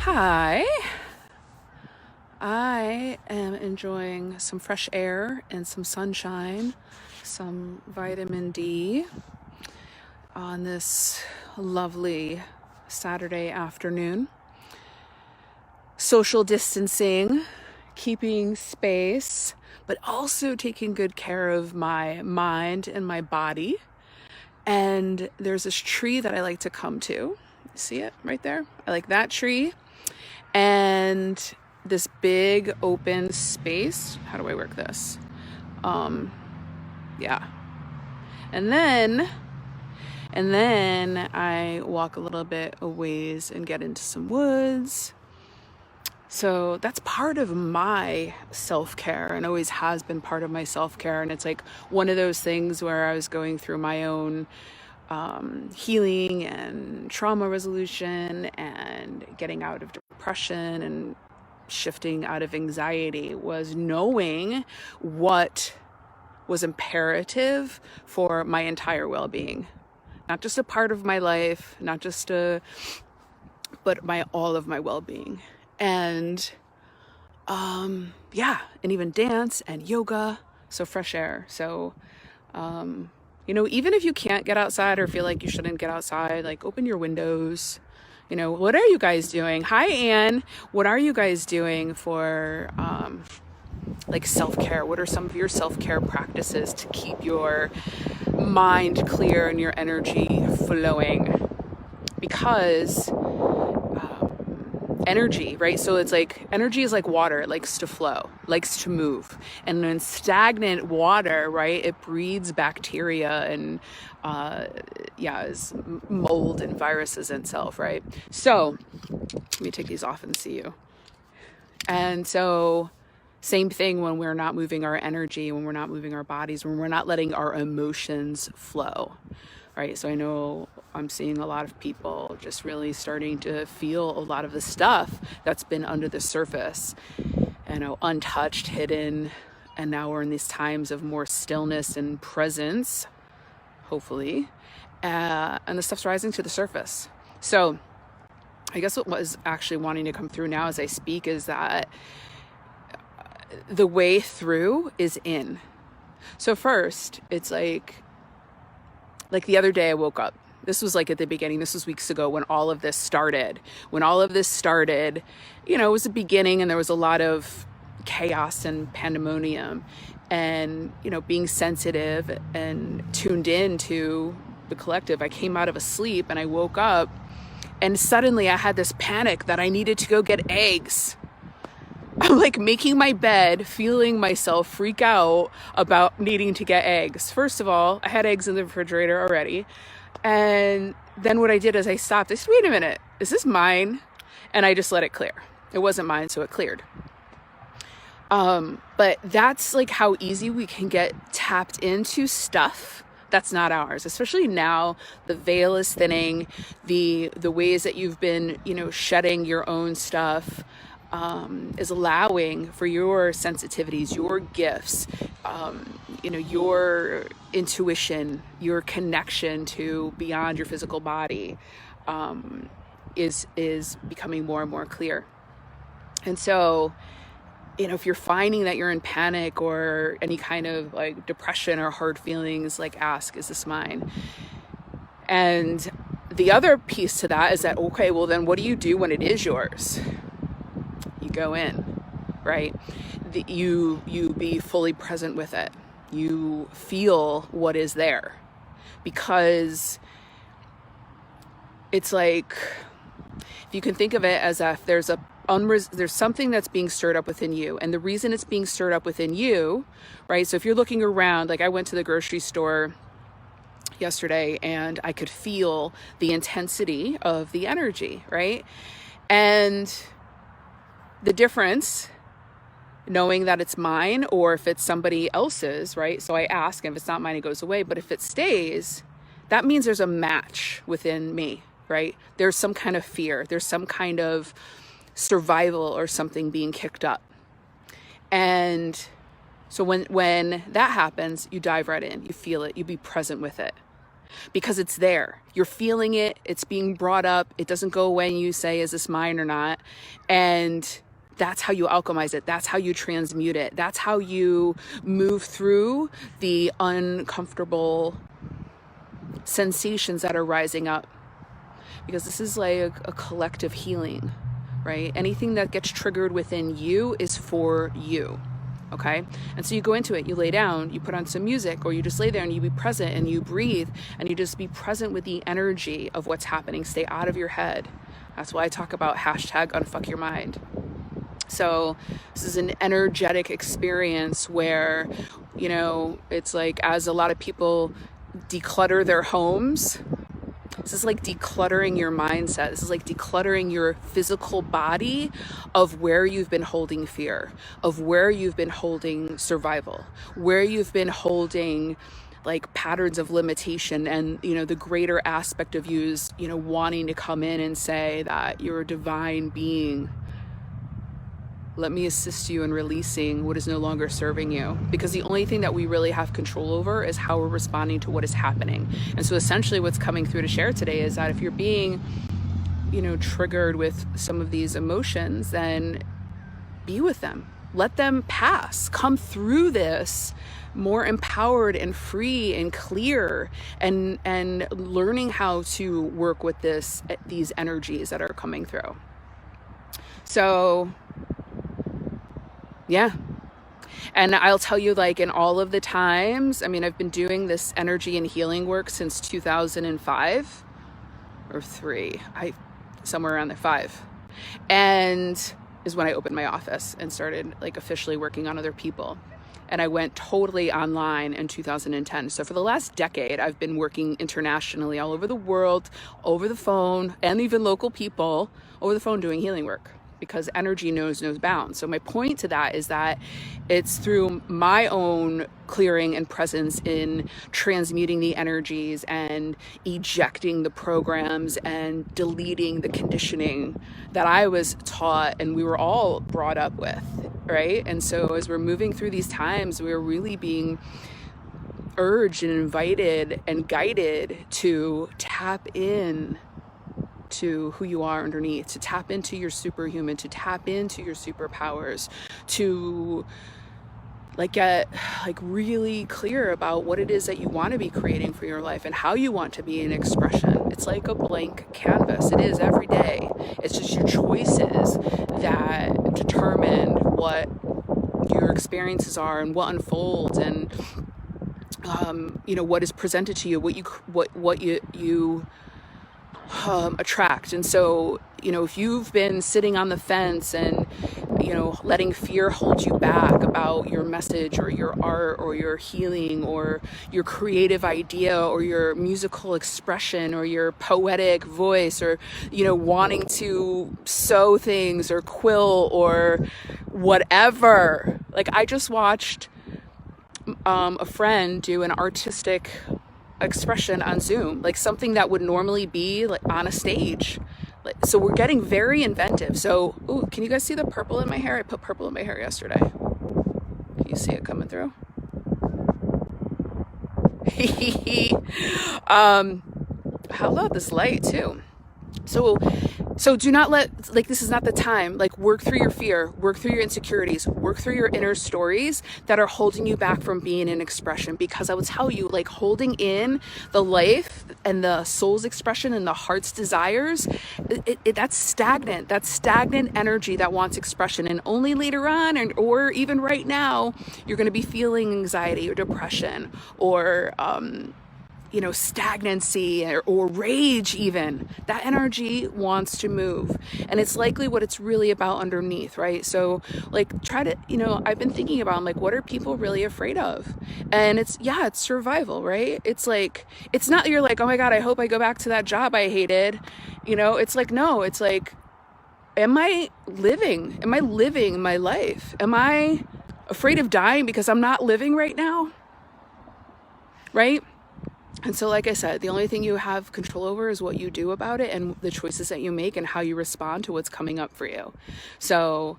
Hi, I am enjoying some fresh air and some sunshine, some vitamin D on this lovely Saturday afternoon. Social distancing, keeping space, but also taking good care of my mind and my body. And there's this tree that I like to come to. See it right there? I like that tree. And this big open space. How do I work this? Yeah. And then I walk a little bit a ways and get into some woods. So that's part of my self-care and always has been part of my self-care. And it's like one of those things where I was going through my own healing and trauma resolution and getting out of depression and shifting out of anxiety, was knowing what was imperative for my entire well-being. Not just a part of my life, not just but all of my well-being. And yeah, and even dance and yoga, so fresh air. So even if you can't get outside or feel like you shouldn't get outside, like open your windows. What are you guys doing? Hi, Anne. What are you guys doing for like self-care? What are some of your self-care practices to keep your mind clear and your energy flowing? Because energy, right? So it's like energy is like water. It likes to flow, likes to move. And in stagnant water, right, it breeds bacteria and is mold and viruses in itself, right? So let me take these off and see you. And so same thing when we're not moving our energy, when we're not moving our bodies, when we're not letting our emotions flow, right? So I know I'm seeing a lot of people just really starting to feel a lot of the stuff that's been under the surface, untouched, hidden. And now we're in these times of more stillness and presence, hopefully. And the stuff's rising to the surface. So I guess what was actually wanting to come through now as I speak is that the way through is in. So first, it's like the other day I woke up. This was like at the beginning. This was weeks ago when all of this started. When all of this started, it was the beginning and there was a lot of chaos and pandemonium. And, being sensitive and tuned in to the collective, I came out of a sleep and I woke up and suddenly I had this panic that I needed to go get eggs. I'm like making my bed, feeling myself freak out about needing to get eggs. First of all, I had eggs in the refrigerator already. And then what I did is I stopped. I said, wait a minute, is this mine? And I just let it clear. It wasn't mine, so it cleared. But that's like how easy we can get tapped into stuff that's not ours, especially now. The veil is thinning, the ways that you've been, shedding your own stuff, is allowing for your sensitivities, your gifts, your intuition, your connection to beyond your physical body, is becoming more and more clear. And so, if you're finding that you're in panic or any kind of like depression or hard feelings, like ask, is this mine? And the other piece to that is that, okay, well then what do you do when it is yours? You go in, right? You be fully present with it. You feel what is there, because it's like, if you can think of it as if there's something that's being stirred up within you, and the reason it's being stirred up within you, right? So if you're looking around, like I went to the grocery store yesterday and I could feel the intensity of the energy, right? And the difference, knowing that it's mine or if it's somebody else's, right? So I ask, and if it's not mine, it goes away. But if it stays, that means there's a match within me, right? There's some kind of fear. There's some kind of survival or something being kicked up. And so when that happens, you dive right in, you feel it, you be present with it. because it's there. You're feeling it. It's being brought up. It doesn't go away and you say, is this mine or not? And that's how you alchemize it. That's how you transmute it. That's how you move through the uncomfortable sensations that are rising up. Because this is like a collective healing, right? Anything that gets triggered within you is for you. Okay. And so you go into it, you lay down, you put on some music, or you just lay there and you be present and you breathe and you just be present with the energy of what's happening. Stay out of your head. That's why I talk about hashtag unfuck your mind. So this is an energetic experience where, you know, it's like as a lot of people declutter their homes, this is like decluttering your mindset. This is like decluttering your physical body of where you've been holding fear, of where you've been holding survival, where you've been holding like patterns of limitation. And, you know, the greater aspect of you is, you know, wanting to come in and say that you're a divine being. Let me assist you in releasing what is no longer serving you. Because the only thing that we really have control over is how we're responding to what is happening. And so essentially what's coming through to share today is that if you're being, you know, triggered with some of these emotions, then be with them. Let them pass. Come through this more empowered and free and clear, and learning how to work with these energies that are coming through. So yeah. And I'll tell you, like, in all of the times, I mean, I've been doing this energy and healing work since 2005 or 3, somewhere around there, 5. And is when I opened my office and started like officially working on other people. And I went totally online in 2010. So for the last decade, I've been working internationally all over the world, over the phone, and even local people over the phone doing healing work. Because energy knows no bounds. So my point to that is that it's through my own clearing and presence in transmuting the energies and ejecting the programs and deleting the conditioning that I was taught and we were all brought up with, right? And so as we're moving through these times, we're really being urged and invited and guided to tap in to who you are underneath, to tap into your superhuman, to tap into your superpowers, to like get like really clear about what it is that you want to be creating for your life and how you want to be in expression. It's like a blank canvas. It is every day. It's just your choices that determine what your experiences are and what unfolds, and you know, what is presented to you, what you attract. And so, you know, if you've been sitting on the fence and, you know, letting fear hold you back about your message or your art or your healing or your creative idea or your musical expression or your poetic voice, or, you know, wanting to sew things or quill or whatever. Like, I just watched a friend do an artistic expression on Zoom, like something that would normally be like on a stage. So we're getting very inventive. So, ooh, can you guys see the purple in my hair? I put purple in my hair yesterday. Can you see it coming through? How about this light too? So do not let, like, this is not the time. Like, work through your fear, work through your insecurities, work through your inner stories that are holding you back from being in expression. Because I will tell you, like, holding in the life and the soul's expression and the heart's desires, that's stagnant. That's stagnant energy that wants expression. And only later on, or even right now, you're going to be feeling anxiety or depression or, you know, stagnancy or rage even. That energy wants to move. And it's likely what it's really about underneath, right? So, like, try to, you know, I've been thinking about, like, what are people really afraid of? And it's survival, right? It's like, it's not, you're like, oh my God, I hope I go back to that job I hated. You know, it's like, no, it's like, am I living my life? Am I afraid of dying because I'm not living right now? Right? And so, like I said, the only thing you have control over is what you do about it and the choices that you make and how you respond to what's coming up for you. So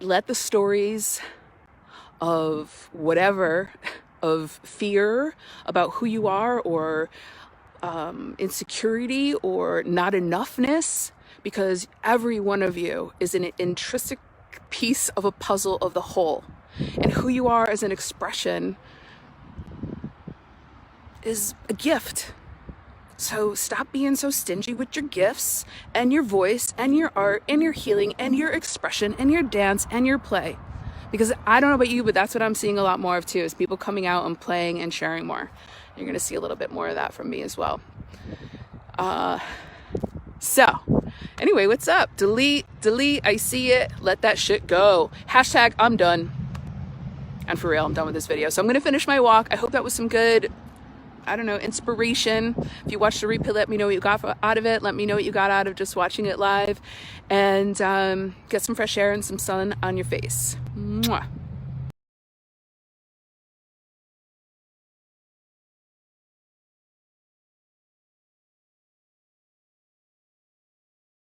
let the stories of whatever of fear about who you are, or insecurity, or not enoughness, because every one of you is an intrinsic piece of a puzzle of the whole. And who you are as an expression is a gift. So stop being so stingy with your gifts and your voice and your art and your healing and your expression and your dance and your play. Because I don't know about you, but that's what I'm seeing a lot more of too, is people coming out and playing and sharing more. You're going to see a little bit more of that from me as well. So anyway, what's up? Delete, I see it. Let that shit go. Hashtag I'm done. And for real, I'm done with this video. So I'm going to finish my walk. I hope that was some good, I don't know, inspiration. If you watched the replay, let me know what you got out of it. Let me know what you got out of just watching it live. And get some fresh air and some sun on your face. Mwah.